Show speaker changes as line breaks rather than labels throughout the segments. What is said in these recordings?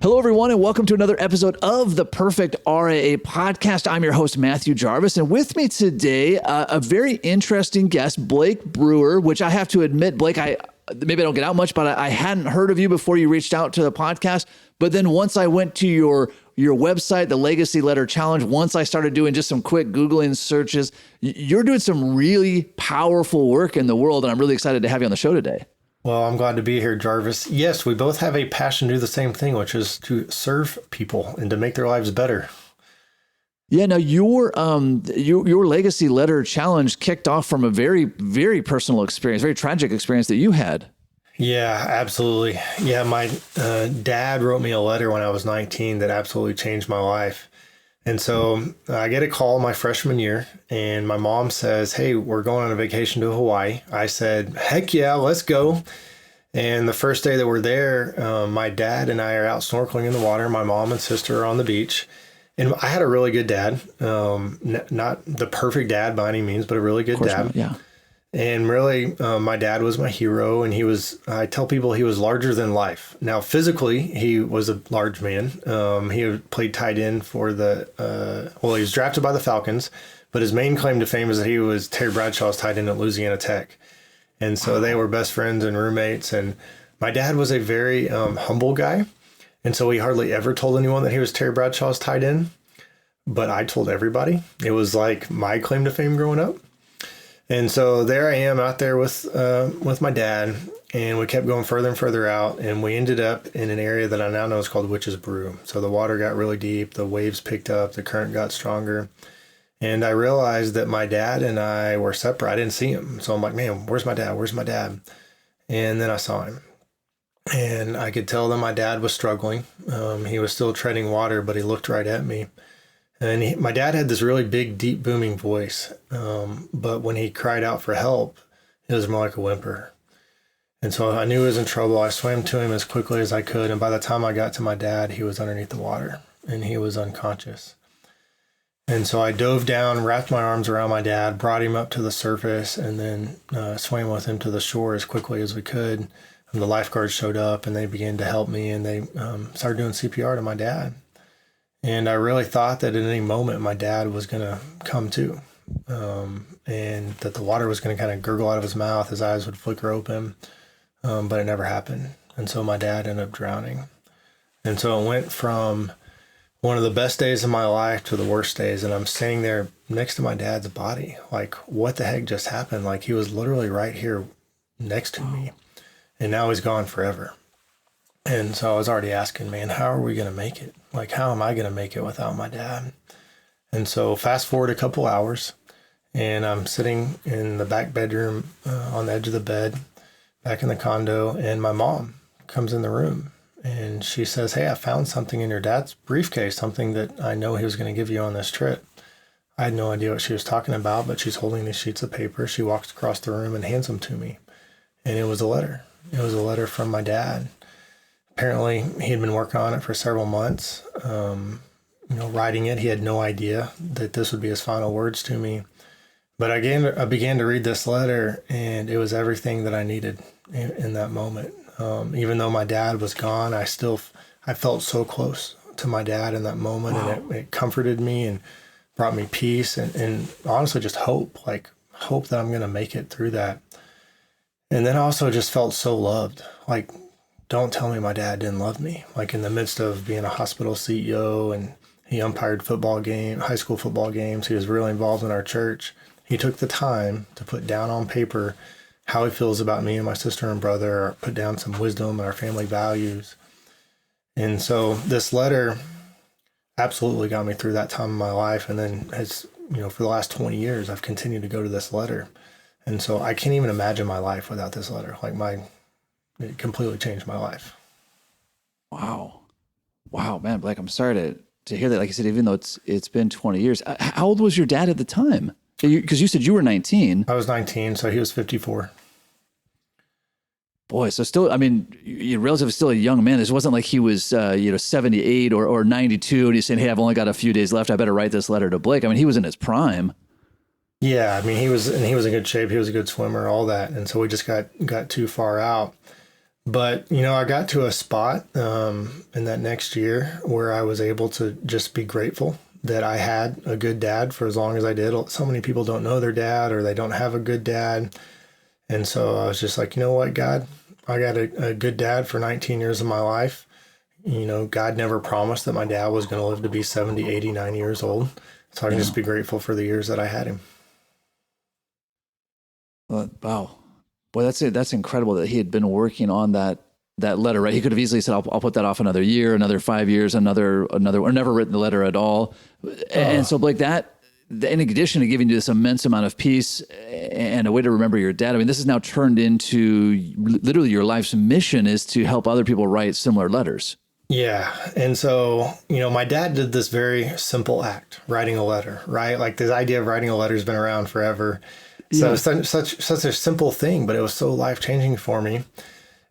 Hello, everyone, and welcome to another episode of the Perfect RIA podcast. I'm your host, Matthew Jarvis, and with me today, a very interesting guest, Blake Brewer, which I have to admit, Blake, maybe I don't get out much, but I hadn't heard of you before you reached out to the podcast. But then once I went to your website, the Legacy Letter Challenge, once I started doing just some quick Googling searches, you're doing some really powerful work in the world, and I'm really excited to have you on the show today.
Well, I'm glad to be here, Jarvis. Yes, we both have a passion to do the same thing, which is to serve people and to make their lives better.
Yeah, now your Legacy Letter Challenge kicked off from a very, very personal experience, very tragic experience that you had.
Yeah, absolutely. Yeah, my dad wrote me a letter when I was 19 that absolutely changed my life. And so I get a call my freshman year, and my mom says, "Hey, we're going on a vacation to Hawaii." I said, "Heck yeah, let's go." And the first day that we're there, my dad and I are out snorkeling in the water. My mom and sister are on the beach. And I had a really good dad, not the perfect dad by any means, but a really good dad.
Not, yeah.
And really, my dad was my hero, and I tell people he was larger than life. Now, physically, he was a large man. He played tight end for he was drafted by the Falcons, but his main claim to fame is that he was Terry Bradshaw's tight end at Louisiana Tech. And so they were best friends and roommates. And my dad was a very humble guy. And so he hardly ever told anyone that he was Terry Bradshaw's tight end. But I told everybody. It was like my claim to fame growing up. And so there I am out there with my dad, and we kept going further and further out, and we ended up in an area that I now know is called Witch's Brew. So the water got really deep, the waves picked up, the current got stronger, and I realized that my dad and I were separate. I didn't see him. So I'm like, man, where's my dad? Where's my dad? And then I saw him, and I could tell that my dad was struggling. He was still treading water, but he looked right at me. And my dad had this really big, deep, booming voice. But when he cried out for help, it was more like a whimper. And so I knew he was in trouble. I swam to him as quickly as I could. And by the time I got to my dad, he was underneath the water and he was unconscious. And so I dove down, wrapped my arms around my dad, brought him up to the surface, and then swam with him to the shore as quickly as we could. And the lifeguards showed up and they began to help me, and they started doing CPR to my dad. And I really thought that at any moment my dad was going to come to, and that the water was going to kind of gurgle out of his mouth, his eyes would flicker open, but it never happened. And so my dad ended up drowning. And so it went from one of the best days of my life to the worst days, and I'm sitting there next to my dad's body, like, what the heck just happened? Like, he was literally right here next to me, and now he's gone forever. And so I was already asking, man, how are we going to make it? Like, how am I going to make it without my dad? And so fast forward a couple hours, and I'm sitting in the back bedroom on the edge of the bed, back in the condo, and my mom comes in the room, and she says, "Hey, I found something in your dad's briefcase, something that I know he was going to give you on this trip." I had no idea what she was talking about, but she's holding these sheets of paper. She walks across the room and hands them to me, and it was a letter. It was a letter from my dad. Apparently, he had been working on it for several months, writing it. He had no idea that this would be his final words to me. But I began to read this letter, and it was everything that I needed in that moment. Even though my dad was gone, I felt so close to my dad in that moment. Wow. And it comforted me and brought me peace and honestly just hope that I'm going to make it through that. And then I also just felt so loved. Like, don't tell me my dad didn't love me. Like, in the midst of being a hospital CEO, and he umpired high school football games. He was really involved in our church. He took the time to put down on paper how he feels about me and my sister and brother, or put down some wisdom and our family values. And so this letter absolutely got me through that time in my life. And then for the last 20 years, I've continued to go to this letter. And so I can't even imagine my life without this letter. It completely changed my life.
Wow, man, Blake, I'm sorry to hear that. Like I said, even though it's been 20 years, how old was your dad at the time? Because you said you were 19.
I was 19, so he was 54.
Boy, so still, I mean, you're relatively still a young man. This wasn't like he was, 78 or 92, and he's saying, "Hey, I've only got a few days left. I better write this letter to Blake." I mean, he was in his prime.
Yeah, I mean, he was in good shape. He was a good swimmer, all that. And so we just got too far out. But, I got to a spot in that next year where I was able to just be grateful that I had a good dad for as long as I did. So many people don't know their dad or they don't have a good dad. And so I was just like, you know what, God, I got a good dad for 19 years of my life. God never promised that my dad was going to live to be 70, 89 years old. So I can just be grateful for the years that I had him.
Wow. Boy, that's incredible that he had been working on that letter, right? He could have easily said, I'll put that off another year, another 5 years, another, or never written the letter at all. And so Blake, in addition to giving you this immense amount of peace and a way to remember your dad, I mean, this is now turned into literally your life's mission is to help other people write similar letters.
Yeah. And so, my dad did this very simple act, writing a letter, right? Like this idea of writing a letter has been around forever. So it's such a simple thing, but it was so life-changing for me.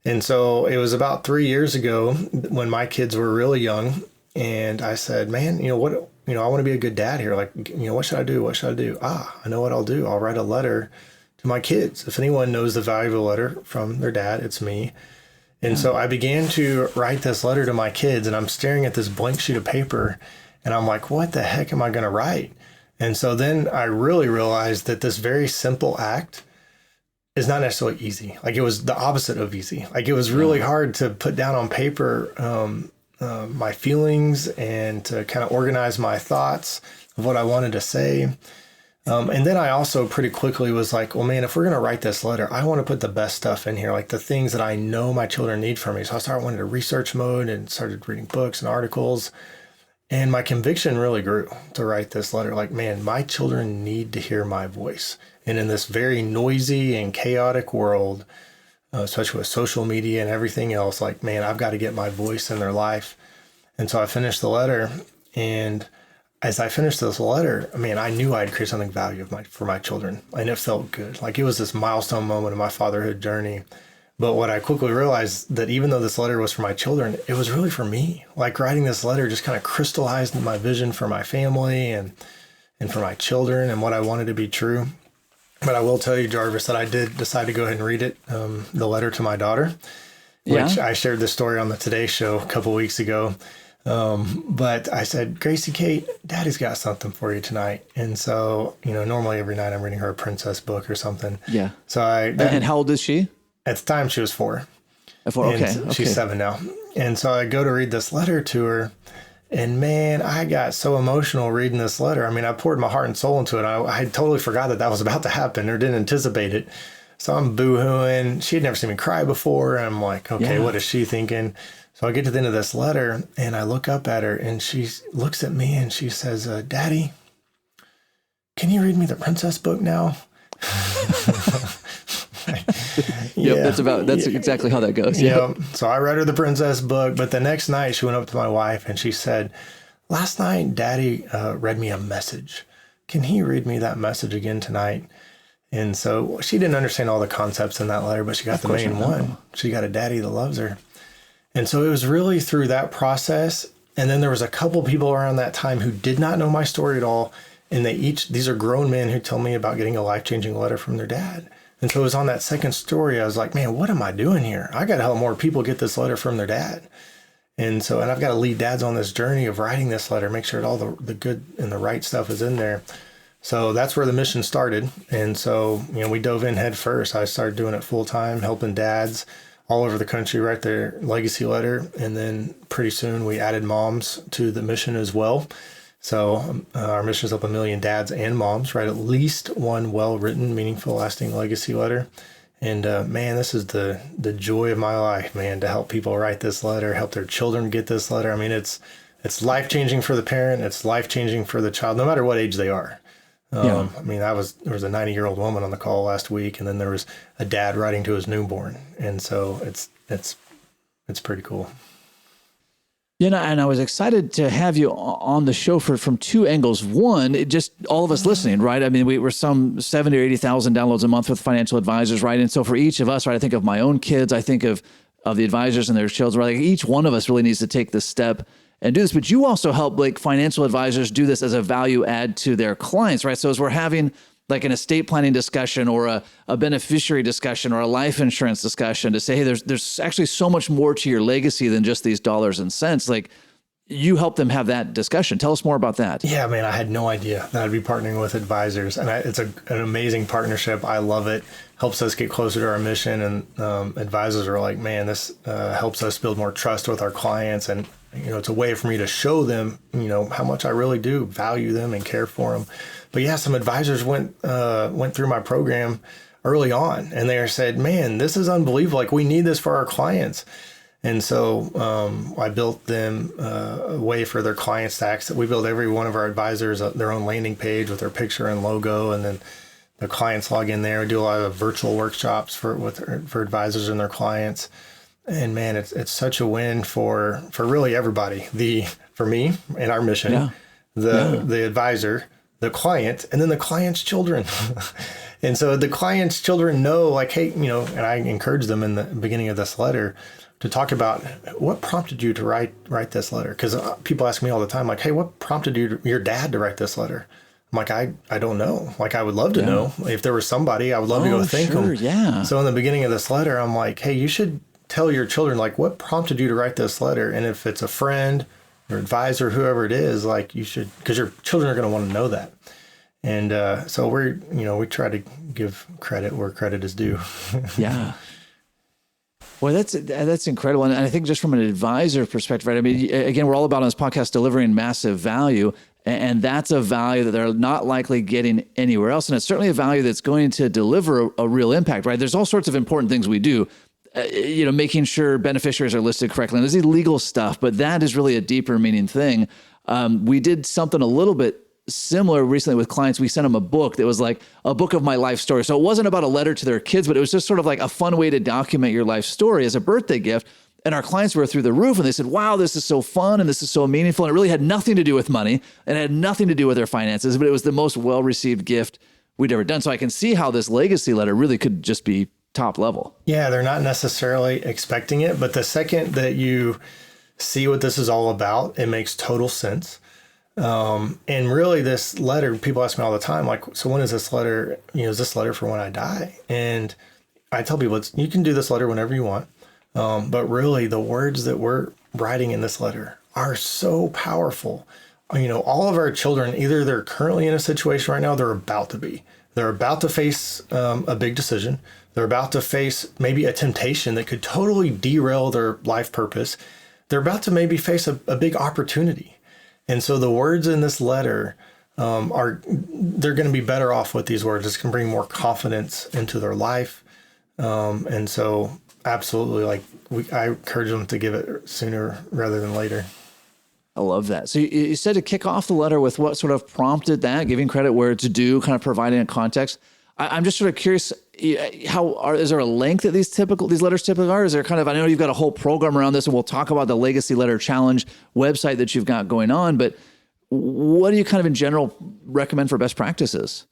And so it was about 3 years ago when my kids were really young. And I said, man, I want to be a good dad here. Like, what should I do? What should I do? I know what I'll do. I'll write a letter to my kids. If anyone knows the value of a letter from their dad, it's me. And so I began to write this letter to my kids, and I'm staring at this blank sheet of paper, and I'm like, what the heck am I going to write? And so then I really realized that this very simple act is not necessarily easy. Like it was the opposite of easy. Like it was really hard to put down on paper my feelings and to kind of organize my thoughts of what I wanted to say. And then I also pretty quickly was like, well, man, if we're going to write this letter, I want to put the best stuff in here, like the things that I know my children need from me. So I started wanting to research mode and started reading books and articles. And my conviction really grew to write this letter. Like, man, my children need to hear my voice. And in this very noisy and chaotic world, especially with social media and everything else, like, man, I've got to get my voice in their life. And so I finished the letter. And as I finished this letter, I knew I'd create something valuable for my children. And it felt good. Like it was this milestone moment in my fatherhood journey. But what I quickly realized that even though this letter was for my children, it was really for me. Like writing this letter just kind of crystallized my vision for my family and for my children and what I wanted to be true. But I will tell you, Jarvis, that I did decide to go ahead and read it, the letter to my daughter, which I shared this story on the Today Show a couple weeks ago. But I said, Gracie Kate, Daddy's got something for you tonight. And so, normally every night I'm reading her a princess book or something.
Yeah.
So
and how old is she?
At the time, she was 4.
Okay.
She's 7 now. And so I go to read this letter to her. And man, I got so emotional reading this letter. I poured my heart and soul into it. I had totally forgot that was about to happen or didn't anticipate it. So I'm boo-hooing. She had never seen me cry before. And I'm like, okay, what is she thinking? So I get to the end of this letter and I look up at her and she looks at me and she says, Daddy, can you read me the princess book now?
That's exactly how that goes.
Yeah. So I read her the princess book, but the next night she went up to my wife and she said, last night Daddy read me a message. Can he read me that message again tonight? And so she didn't understand all the concepts in that letter, but she got the main one. She got a daddy that loves her. And so it was really through that process. And then there was a couple people around that time who did not know my story at all. And these are grown men who tell me about getting a life-changing letter from their dad. And so it was on that second story, I was like, man, what am I doing here? I got to help more people get this letter from their dad. And I've got to lead dads on this journey of writing this letter, make sure that all the good and the right stuff is in there. So that's where the mission started. And so, we dove in head first. I started doing it full time, helping dads all over the country write their legacy letter. And then pretty soon we added moms to the mission as well. So our mission is help 1 million dads and moms write at least one well-written, meaningful, lasting legacy letter. And man, this is the joy of my life, man, to help people write this letter, help their children get this letter. It's life-changing for the parent. It's life-changing for the child, no matter what age they are. There was a 90-year-old woman on the call last week, and then there was a dad writing to his newborn. And so it's pretty cool.
And I was excited to have you on the show from two angles. One, just all of us listening, right? We were some 70 or 80,000 downloads a month with financial advisors, right? And so for each of us, right, I think of my own kids, I think of the advisors and their children, right? Like each one of us really needs to take this step and do this. But you also help financial advisors do this as a value add to their clients, right? So as we're having like an estate planning discussion or a beneficiary discussion or a life insurance discussion to say, hey, there's actually so much more to your legacy than just these dollars and cents. Like, you help them have that discussion. Tell us more about that.
Yeah, man, I had no idea that I'd be partnering with advisors, and it's an amazing partnership. I love it. Helps us get closer to our mission, and advisors are like, man, this helps us build more trust with our clients, and it's a way for me to show them, how much I really do value them and care for them. But yeah, some advisors went through my program early on, and they said, man, this is unbelievable. Like, we need this for our clients. And so I built them a way for their clients to access. We built every one of our advisors their own landing page with their picture and logo, and then the clients log in there. We do a lot of virtual workshops for advisors and their clients. And man, it's such a win for really everybody. For me and our mission, the advisor, the client, and then the client's children. And so the client's children know, like, hey, and I encourage them in the beginning of this letter to talk about what prompted you to write this letter. Because people ask me all the time, like, hey, what prompted your dad to write this letter? I'm like, I don't know. Like, I would love to know. If there was somebody, I would love to go thank them.
Yeah.
So in the beginning of this letter, I'm like, hey, you should tell your children, like, what prompted you to write this letter? And if it's a friend, your advisor, whoever it is, like, you should, because your children are going to want to know that. And so we try to give credit where credit is due.
Yeah. Well, that's incredible. And I think just from an advisor perspective, right? I mean, again, we're all about on this podcast delivering massive value. And that's a value that they're not likely getting anywhere else. And it's certainly a value that's going to deliver a real impact, right? There's all sorts of important things we do, making sure beneficiaries are listed correctly. And there's legal stuff, but that is really a deeper meaning thing. We did something a little bit similar recently with clients. We sent them a book that was like a book of my life story. So it wasn't about a letter to their kids, but it was just sort of like a fun way to document your life story as a birthday gift. And our clients were through the roof, and they said, wow, this is so fun and this is so meaningful. And it really had nothing to do with money and it had nothing to do with their finances, but it was the most well-received gift we'd ever done. So I can see how this legacy letter really could just be top level. Yeah,
they're not necessarily expecting it, but the second that you see what this is all about, it makes total sense. And really this letter, people ask me all the time, like, so when is this letter, is this letter for when I die? And I tell people you can do this letter whenever you want. But really the words that we're writing in this letter are so powerful. All of our children, either they're currently in a situation right now, they're about to be. They're about to face a big decision. They're about to face maybe a temptation that could totally derail their life purpose. They're about to maybe face a big opportunity. And so the words in this letter they're going to be better off with these words. It's going to bring more confidence into their life. And so absolutely, I encourage them to give it sooner rather than later.
I love that. So you said to kick off the letter with what sort of prompted that, giving credit where it's due, kind of providing a context. I'm just sort of curious, is there a length that these letters typically are? Is there kind of, I know you've got a whole program around this, and we'll talk about the Legacy Letter Challenge website that you've got going on, but what do you kind of in general recommend for best practices?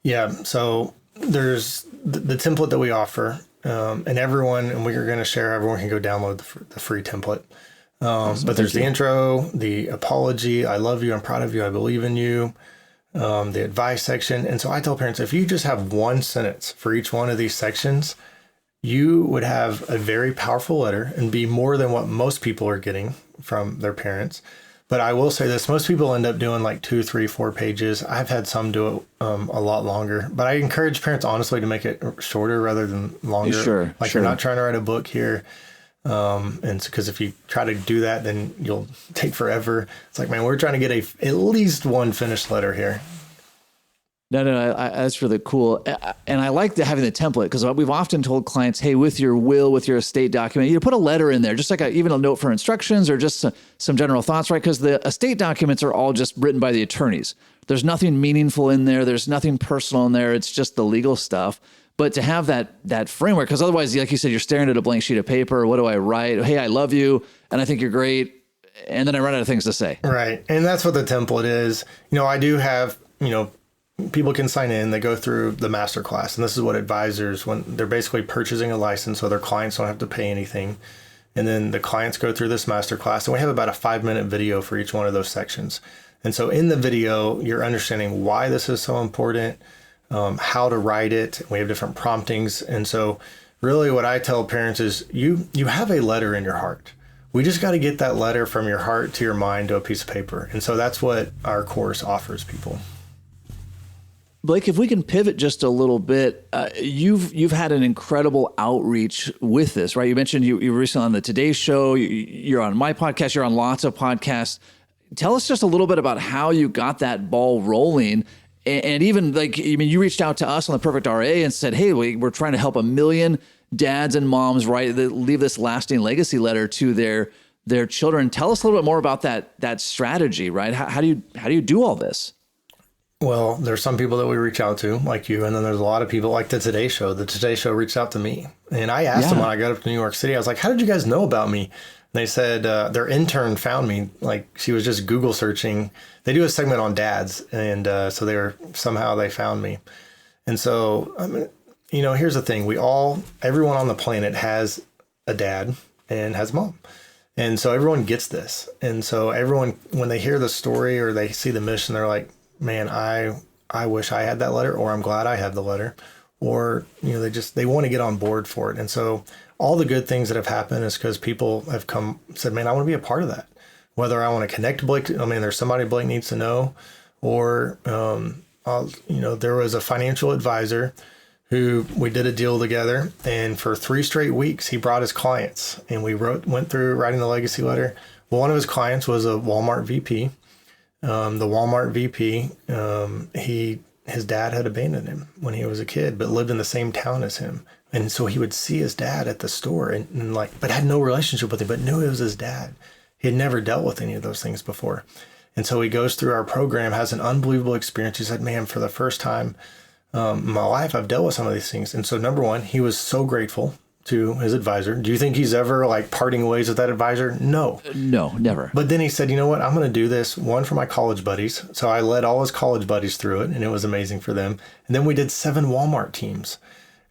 Yeah,
so there's the template that we offer, and we're going to share, everyone can go download the free template. Awesome. But there's the intro, the apology, I love you, I'm proud of you, I believe in you, the advice section. And so I tell parents, if you just have one sentence for each one of these sections, you would have a very powerful letter and be more than what most people are getting from their parents. But I will say this, most people end up doing like 2, 3, 4 pages. I've had some do it a lot longer, but I encourage parents honestly to make it shorter rather than longer.
Sure.
You're not trying to write a book here. And because if you try to do that, then you'll take forever. It's like, man, we're trying to get at least one finished letter here.
No, that's really cool. And I like having the template, because we've often told clients, hey, with your will, with your estate document, you put a letter in there, just like even a note for instructions or just some general thoughts, right? Because the estate documents are all just written by the attorneys. There's nothing meaningful in there. There's nothing personal in there. It's just the legal stuff. But to have that framework, because otherwise, like you said, you're staring at a blank sheet of paper. What do I write? Hey, I love you, and I think you're great. And then I run out of things to say.
Right. And that's what the template is. I do have, people can sign in, they go through the masterclass. And this is what advisors, when they're basically purchasing a license so their clients don't have to pay anything. And then the clients go through this masterclass, and we have about a 5-minute video for each one of those sections. And so in the video, you're understanding why this is so important, how to write it. We have different promptings. And so really what I tell parents is you have a letter in your heart. We just got to get that letter from your heart to your mind to a piece of paper. And so that's what our course offers people.
Blake, if we can pivot just a little bit, you've had an incredible outreach with this, right? You mentioned you were recently on the Today Show. You're on my podcast. You're on lots of podcasts. Tell us just a little bit about how you got that ball rolling. And even you reached out to us on the Perfect RIA and said, hey, we're trying to help 1 million dads and moms leave this lasting legacy letter to their children. Tell us a little bit more about that strategy, right? How do you do all this?
Well, there's some people that we reach out to, like you, and then there's a lot of people like the Today Show. The Today Show reached out to me, and I asked them when I got up to New York City, I was like, how did you guys know about me? And they said their intern found me, like she was just Google searching. They do a segment on dads, and so somehow they found me. And so, here's the thing. Everyone on the planet has a dad and has a mom. And so everyone gets this. And so everyone, when they hear the story or they see the mission, they're like, man, I wish I had that letter, or I'm glad I had the letter, or, they want to get on board for it. And so all the good things that have happened is because people have said, man, I want to be a part of that. Whether I want to connect to Blake, there's somebody Blake needs to know, or, there was a financial advisor who we did a deal together, and for 3 straight weeks, he brought his clients, and we went through writing the legacy letter. Well, one of his clients was a Walmart VP. The Walmart VP, his dad had abandoned him when he was a kid, but lived in the same town as him. And so he would see his dad at the store but had no relationship with him, but knew it was his dad. He had never dealt with any of those things before. And so he goes through our program, has an unbelievable experience. He said, man, for the first time in my life, I've dealt with some of these things. And so number one, he was so grateful to his advisor. Do you think he's ever parting ways with that advisor? No,
never.
But then he said, you know what? I'm going to do this one for my college buddies. So I led all his college buddies through it, and it was amazing for them. And then we did 7 Walmart teams,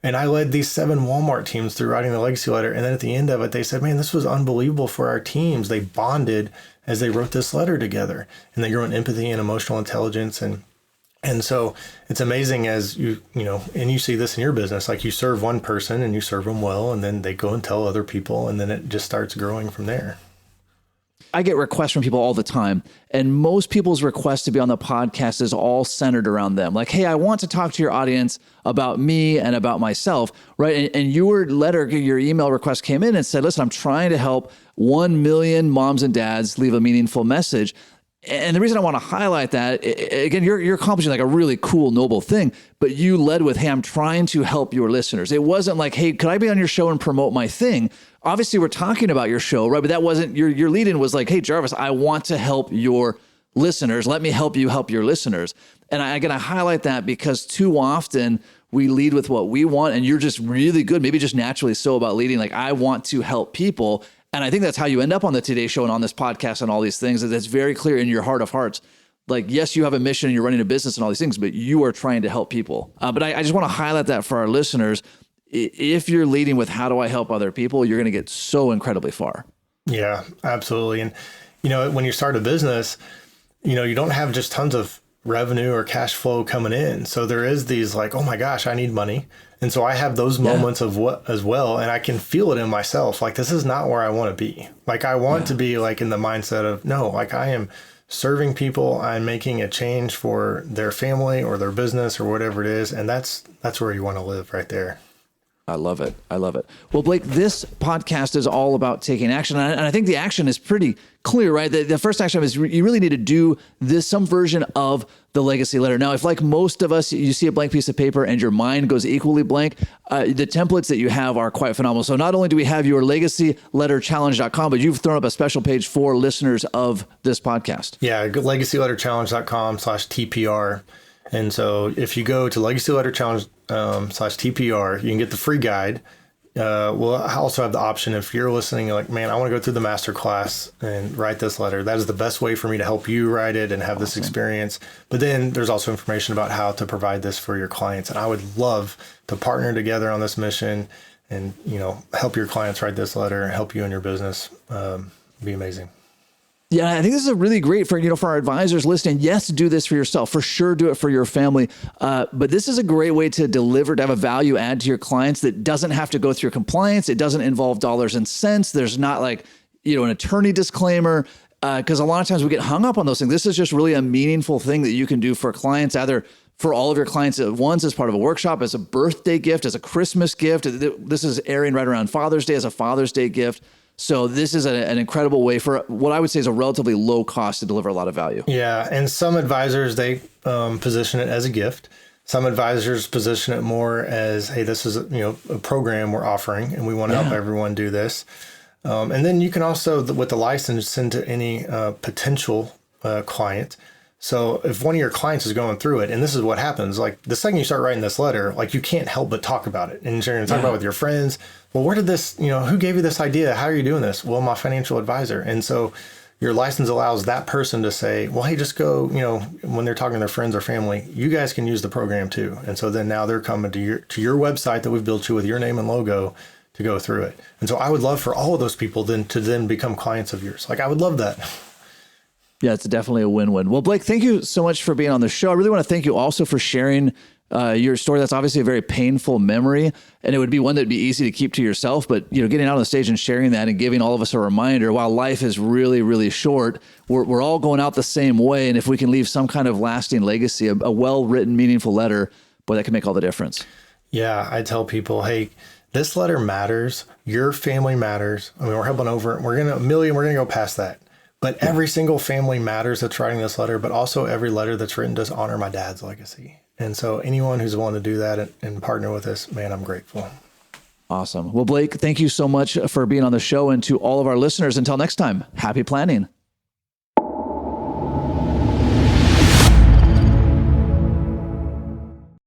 and I led these 7 Walmart teams through writing the legacy letter. And then at the end of it, they said, man, this was unbelievable for our teams. They bonded as they wrote this letter together, and they grew in empathy and emotional intelligence. And so it's amazing as and you see this in your business, like you serve one person and you serve them well, and then they go and tell other people, and then it just starts growing from there.
I get requests from people all the time, and most people's request to be on the podcast is all centered around them. Like, hey, I want to talk to your audience about me and about myself, right? And your email request came in and said, listen, I'm trying to help 1 million moms and dads leave a meaningful message. And the reason I want to highlight that, again, you're accomplishing like a really cool, noble thing, but you led with, hey, I'm trying to help your listeners. It wasn't like, hey, could I be on your show and promote my thing? Obviously, we're talking about your show, right? But that wasn't, your lead-in was like, hey, Jarvis, I want to help your listeners. Let me help you help your listeners. And I got to highlight that because too often we lead with what we want, and you're just really good, maybe just naturally so about leading. Like, I want to help people. And I think that's how you end up on the Today Show and on this podcast and all these things. That's very clear in your heart of hearts. Like, yes, you have a mission and you're running a business and all these things, but you are trying to help people. But I just want to highlight that for our listeners. If you're leading with how do I help other people, you're going to get so incredibly far.
Yeah, absolutely. And, when you start a business, you don't have just tons of revenue or cash flow coming in. So there is these like, oh my gosh, I need money. And so I have those moments of what as well. And I can feel it in myself. Like, this is not where I want to be. Like, I want to be like in the mindset of, no, like I am serving people. I'm making a change for their family or their business or whatever it is. And that's where you want to live right there.
I love it. I love it. Well, Blake, this podcast is all about taking action. And I think the action is pretty clear, right? The first action is you really need to do some version of the legacy letter. Now, if like most of us, you see a blank piece of paper and your mind goes equally blank, the templates that you have are quite phenomenal. So not only do we have your legacyletterchallenge.com, but you've thrown up a special page for listeners of this podcast.
Yeah, legacyletterchallenge.com/TPR. And so if you go to legacyletterchallenge/TPR, you can get the free guide. We'll also have the option if you're listening, like, man, I want to go through the masterclass and write this letter. That is the best way for me to help you write it and have this experience. But then there's also information about how to provide this for your clients. And I would love to partner together on this mission and, help your clients write this letter and help you in your business. Be amazing.
Yeah, I think this is a really great for our advisors listening. Yes, do this for yourself. For sure, do it for your family. But this is a great way to have a value add to your clients that doesn't have to go through compliance. It doesn't involve dollars and cents. There's not like, an attorney disclaimer. Because a lot of times we get hung up on those things. This is just really a meaningful thing that you can do for clients, either for all of your clients at once as part of a workshop, as a birthday gift, as a Christmas gift. This is airing right around Father's Day as a Father's Day gift. So this is an incredible way for what I would say is a relatively low cost to deliver a lot of value.
Yeah. And some advisors, they position it as a gift. Some advisors position it more as, hey, this is a program we're offering and we want to help everyone do this. And then you can also, with the license, send to any potential client. So if one of your clients is going through it, and this is what happens, like the second you start writing this letter, like you can't help but talk about it. And you're going to talk about it with your friends. Well, where did this, who gave you this idea? How are you doing this? Well, my financial advisor. And so your license allows that person to say, well, hey, just go, when they're talking to their friends or family, you guys can use the program too. And so then now they're coming to your website that we've built you with your name and logo to go through it. And so I would love for all of those people to become clients of yours. Like I would love that.
Yeah, it's definitely a win-win. Well, Blake, thank you so much for being on the show. I really want to thank you also for sharing your story. That's obviously a very painful memory, and it would be one that'd be easy to keep to yourself. But getting out on the stage and sharing that and giving all of us a reminder, while life is really, really short, we're all going out the same way. And if we can leave some kind of lasting legacy, a well-written, meaningful letter, boy, that can make all the difference.
Yeah, I tell people, hey, this letter matters. Your family matters. I mean, we're helping over. We're going to go past that. But every single family matters that's writing this letter, but also every letter that's written does honor my dad's legacy. And so anyone who's willing to do that and partner with us, man, I'm grateful.
Awesome. Well, Blake, thank you so much for being on the show. And to all of our listeners, until next time, happy planning.